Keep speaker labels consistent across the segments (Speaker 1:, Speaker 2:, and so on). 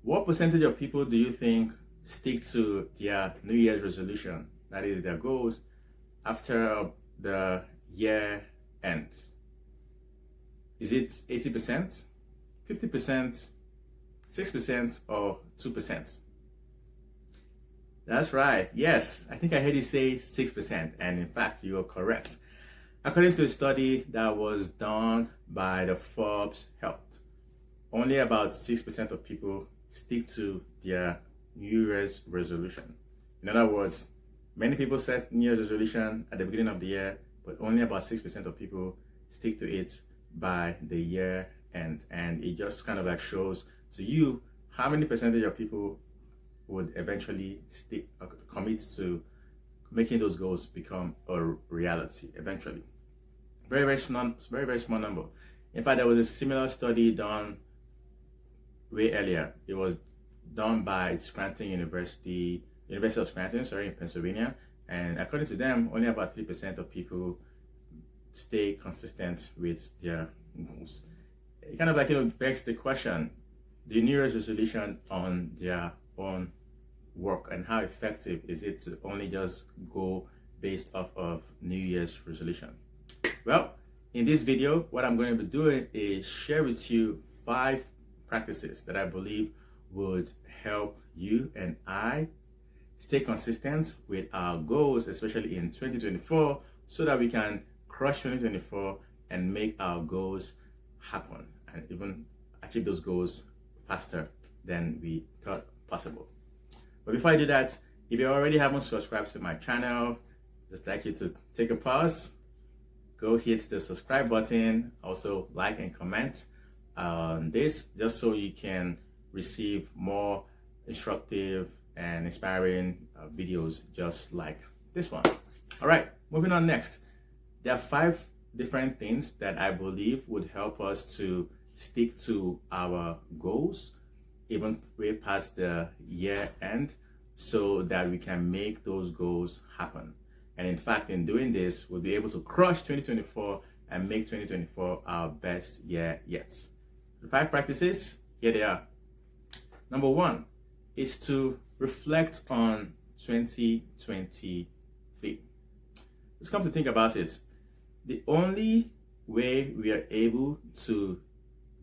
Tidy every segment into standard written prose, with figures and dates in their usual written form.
Speaker 1: What percentage of people do you think stick to their New Year's resolution, that is their goals, after the year ends? Is it 80%, 50%, 6%, or 2%? That's right. Yes, I think I heard you say 6%, and in fact, you are correct. According to a study that was done by the Forbes Health, only about 6% of people stick to their New Year's resolution. In other words, many people set New Year's resolution at the beginning of the year, but only about 6% of people stick to it by the year end. And it just kind of like shows to you how many percentage of people would eventually commit to making those goals become a reality eventually. Very small number. In fact, there was a similar study done way earlier. It was done by University of Scranton, in Pennsylvania. And according to them, only about 3% of people stay consistent with their goals. It kind of like, begs the question, the New Year's resolution on their own work, and how effective is it to only just go based off of New Year's resolution? Well, in this video, what I'm going to be doing is share with you 5 practices that I believe would help you and I stay consistent with our goals, especially in 2024, so that we can crush 2024 and make our goals happen and even achieve those goals faster than we thought possible. But before I do that, if you already haven't subscribed to my channel, just like you to take a pause, go hit the subscribe button, also like and comment on this, just so you can receive more instructive and inspiring videos just like this one. All right, moving on next. There are 5 different things that I believe would help us to stick to our goals even way past the year end, so that we can make those goals happen. And in fact, in doing this, we'll be able to crush 2024 and make 2024 our best year yet. The 5 practices, here they are. Number 1 is to reflect on 2023. Let's come to think about it. The only way we are able to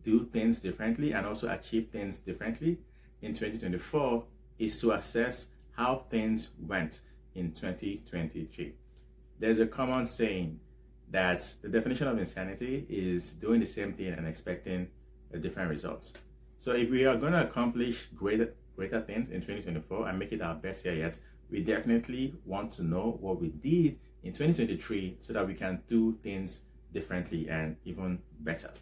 Speaker 1: do things differently and also achieve things differently in 2024 is to assess how things went in 2023. There's a common saying that the definition of insanity is doing the same thing and expecting a different result. So if we are going to accomplish greater things in 2024 and make it our best year yet, we definitely want to know what we did in 2023 so that we can do things differently and even better.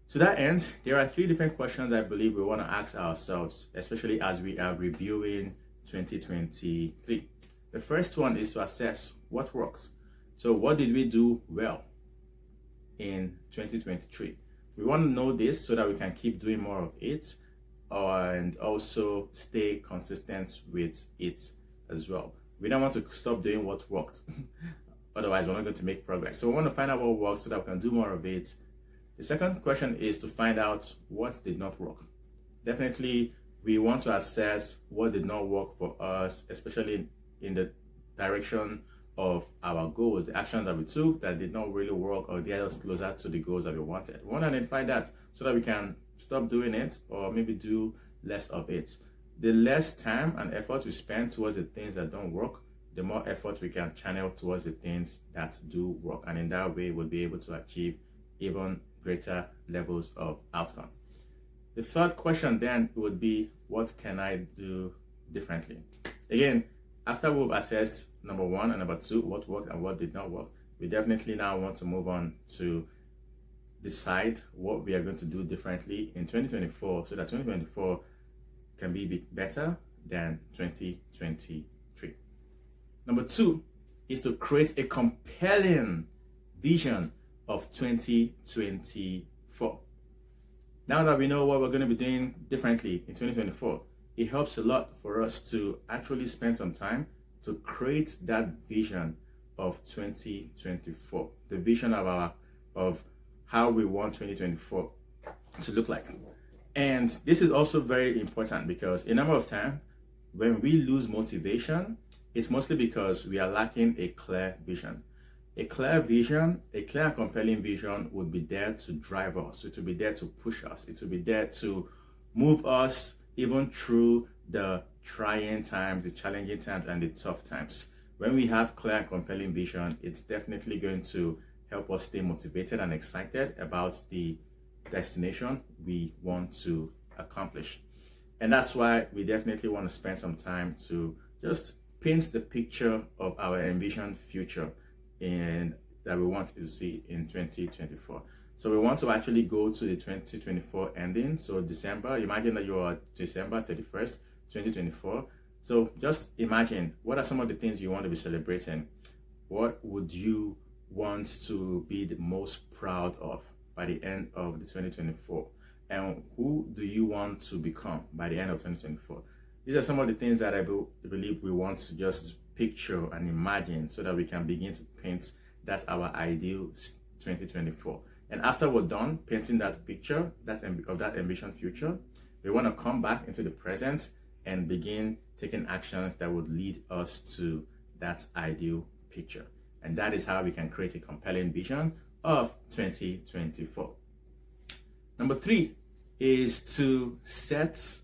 Speaker 1: To that end, there are 3 different questions I believe we want to ask ourselves, especially as we are reviewing 2023. The first one is to assess what worked. So what did we do well in 2023? We want to know this so that we can keep doing more of it and also stay consistent with it as well. We don't want to stop doing what worked. Otherwise, we're not going to make progress. So we want to find out what works so that we can do more of it. The second question is to find out what did not work. Definitely, we want to assess what did not work for us, especially in the direction of our goals, the actions that we took that did not really work or get us closer to the goals that we wanted. We want to identify that so that we can stop doing it or maybe do less of it. The less time and effort we spend towards the things that don't work, the more effort we can channel towards the things that do work. And in that way, we'll be able to achieve even greater levels of outcome. The third question then would be, what can I do differently? Again, after we've assessed number 1 and number 2, what worked and what did not work, we definitely now want to move on to decide what we are going to do differently in 2024 so that 2024 can be better than 2023. Number 2 is to create a compelling vision of 2024. Now that we know what we're going to be doing differently in 2024, it helps a lot for us to actually spend some time to create that vision of 2024, the vision of how we want 2024 to look like. And this is also very important because a number of times when we lose motivation, it's mostly because we are lacking a clear vision. A clear vision, a clear and compelling vision would be there to drive us. It will be there to push us. It will be there to move us even through the trying times, the challenging times, and the tough times. When we have clear and compelling vision, it's definitely going to help us stay motivated and excited about the destination we want to accomplish. And that's why we definitely want to spend some time to just paint the picture of our envisioned future and that we want to see in 2024. So we want to actually go to the 2024 ending. So December, imagine that you are December 31st, 2024. So just imagine, what are some of the things you want to be celebrating? What would you want to be the most proud of by the end of the 2024? And who do you want to become by the end of 2024? These are some of the things that I believe we want to just picture and imagine so that we can begin to paint that's our ideal 2024. And after we're done painting that picture of that envisioned future, we want to come back into the present and begin taking actions that would lead us to that ideal picture. And that is how we can create a compelling vision of 2024. Number 3 is to set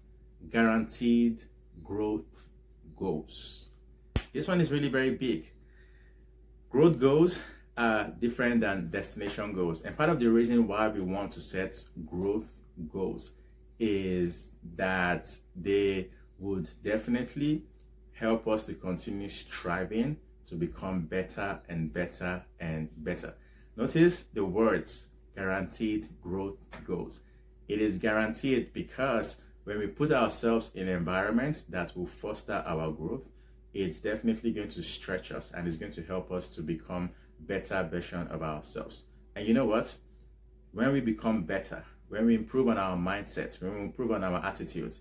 Speaker 1: guaranteed growth goals. This one is really very big. Growth goals are different than destination goals. And part of the reason why we want to set growth goals is that they would definitely help us to continue striving to become better and better and better. Notice the words guaranteed growth goals. It is guaranteed because when we put ourselves in environments that will foster our growth, it's definitely going to stretch us and it's going to help us to become better version of ourselves. And you know what? When we become better, when we improve on our mindset, when we improve on our attitude,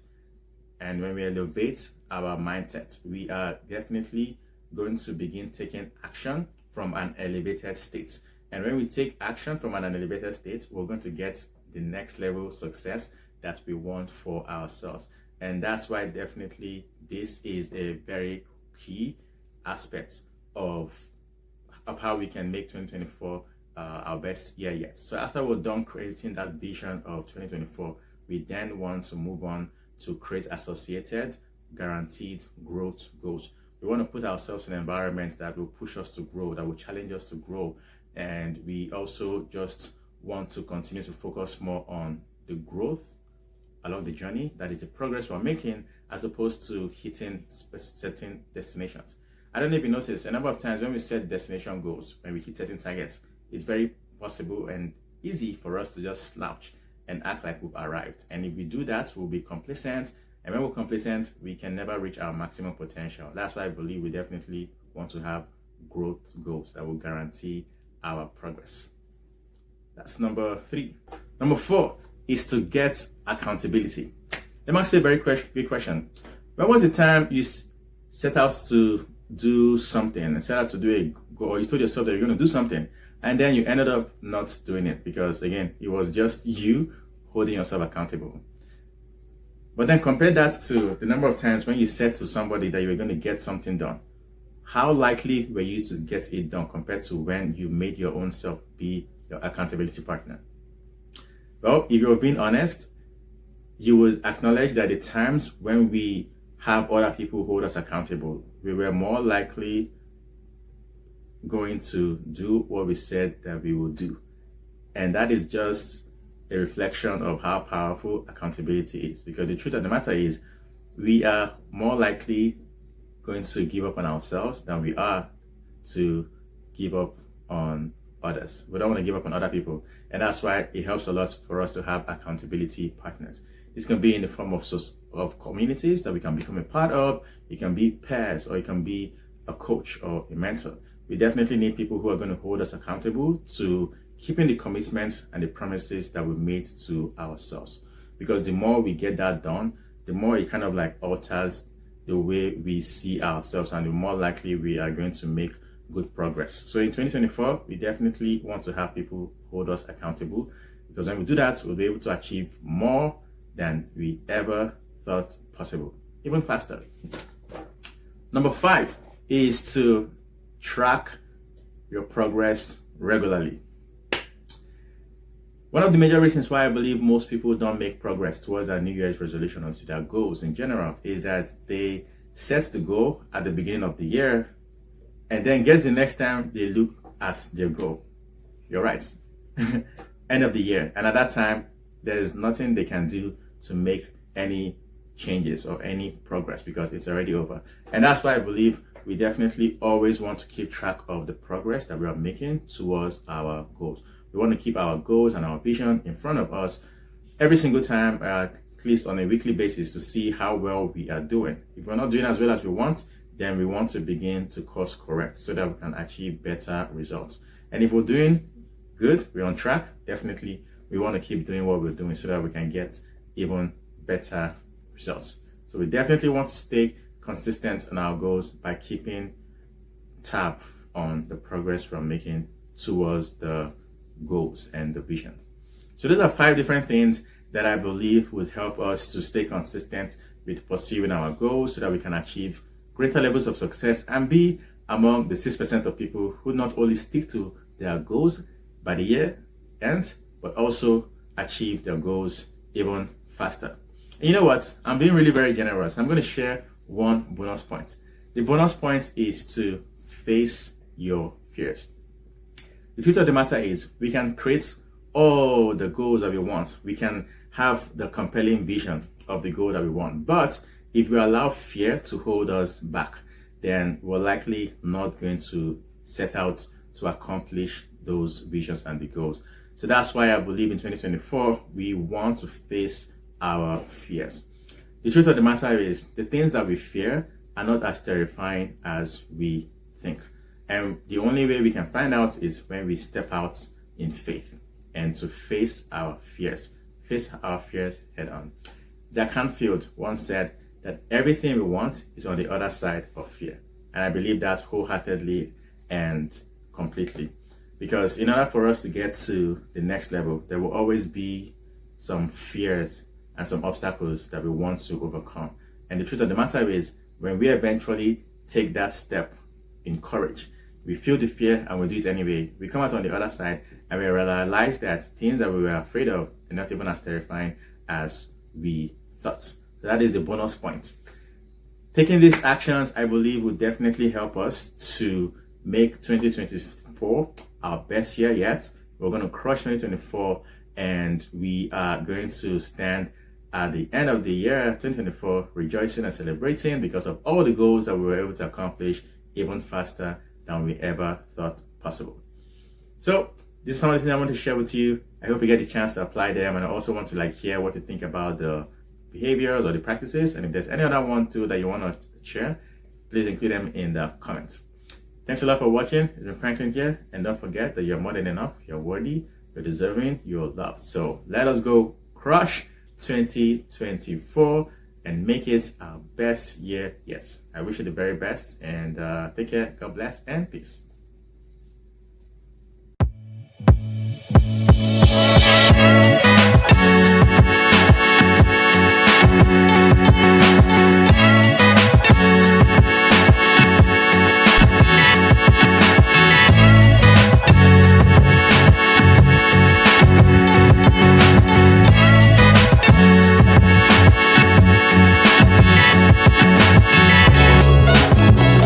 Speaker 1: and when we elevate our mindset, we are definitely going to begin taking action from an elevated state. And when we take action from an elevated state, we're going to get the next level success that we want for ourselves. And that's why definitely this is a very key aspect of how we can make 2024 our best year yet. So after we're done creating that vision of 2024, we then want to move on to create associated guaranteed growth goals. We want to put ourselves in environments that will push us to grow, that will challenge us to grow. And we also just want to continue to focus more on the growth along the journey, that is the progress we're making, as opposed to hitting certain destinations. I don't know if you notice, a number of times when we set destination goals, when we hit certain targets, it's very possible and easy for us to just slouch and act like we've arrived. And if we do that, we'll be complacent. And when we're complacent, we can never reach our maximum potential. That's why I believe we definitely want to have growth goals that will guarantee our progress. That's number 3. Number 4 is to get accountability. Let me ask you a very quick question. When was the time you set out to do something and set out to do a goal, or you told yourself that you're going to do something, and then you ended up not doing it because, again, it was just you holding yourself accountable? But then compare that to the number of times when you said to somebody that you were going to get something done. How likely were you to get it done compared to when you made your own self be your accountability partner? Well, if you're being honest, you would acknowledge that the times when we have other people hold us accountable, we were more likely going to do what we said that we would do. And that is just a reflection of how powerful accountability is. Because the truth of the matter is, we are more likely going to give up on ourselves than we are to give up on others. We don't want to give up on other people. And that's why it helps a lot for us to have accountability partners. This can be in the form of communities that we can become a part of. It can be peers, or it can be a coach or a mentor. We definitely need people who are going to hold us accountable to keeping the commitments and the promises that we made to ourselves. Because the more we get that done, the more it kind of like alters the way we see ourselves, and the more likely we are going to make good progress. So in 2024, we definitely want to have people hold us accountable, because when we do that, we'll be able to achieve more than we ever thought possible, even faster. Number 5 is to track your progress regularly. One of the major reasons why I believe most people don't make progress towards their New Year's resolution or to their goals in general is that they set the goal at the beginning of the year, and then guess the next time they look at their goal. You're right. End of the year. And at that time, there's nothing they can do to make any changes or any progress because it's already over. And that's why I believe we definitely always want to keep track of the progress that we are making towards our goals. We want to keep our goals and our vision in front of us every single time, at least on a weekly basis, to see how well we are doing. If we're not doing as well as we want, then we want to begin to course correct so that we can achieve better results. And if we're doing good, we're on track, definitely we want to keep doing what we're doing so that we can get even better results. So we definitely want to stay consistent on our goals by keeping tab on the progress we're making towards the goals and the vision. So those are 5 different things that I believe would help us to stay consistent with pursuing our goals so that we can achieve greater levels of success and be among the 6% of people who not only stick to their goals by the year end, but also achieve their goals even faster. And you know what? I'm being really very generous. I'm going to share one bonus point. The bonus point is to face your fears. The truth of the matter is we can create all the goals that we want. We can have the compelling vision of the goal that we want. But if we allow fear to hold us back, then we're likely not going to set out to accomplish those visions and the goals. So that's why I believe in 2024, we want to face our fears. The truth of the matter is the things that we fear are not as terrifying as we think. And the only way we can find out is when we step out in faith and to face our fears head on. Jack Canfield once said that everything we want is on the other side of fear. And I believe that wholeheartedly and completely. Because in order for us to get to the next level, there will always be some fears and some obstacles that we want to overcome. And the truth of the matter is, when we eventually take that step in courage, we feel the fear and we do it anyway. We come out on the other side and we realize that things that we were afraid of are not even as terrifying as we thought. So that is the bonus point. Taking these actions, I believe, will definitely help us to make 2024 our best year yet. We're going to crush 2024 and we are going to stand at the end of the year 2024 rejoicing and celebrating because of all the goals that we were able to accomplish even faster than we ever thought possible. So this is some of the things I want to share with you. I hope you get the chance to apply them, and I also want to hear what you think about the behaviors or the practices, and if there's any other one too that you want to share, please include them in the comments. Thanks a lot for watching. It's been Franklin here, and don't forget that you're more than enough, you're worthy, you're deserving, you're loved. So let us go crush 2024 and make it our best year yet. I wish you the very best, and take care, God bless, and peace.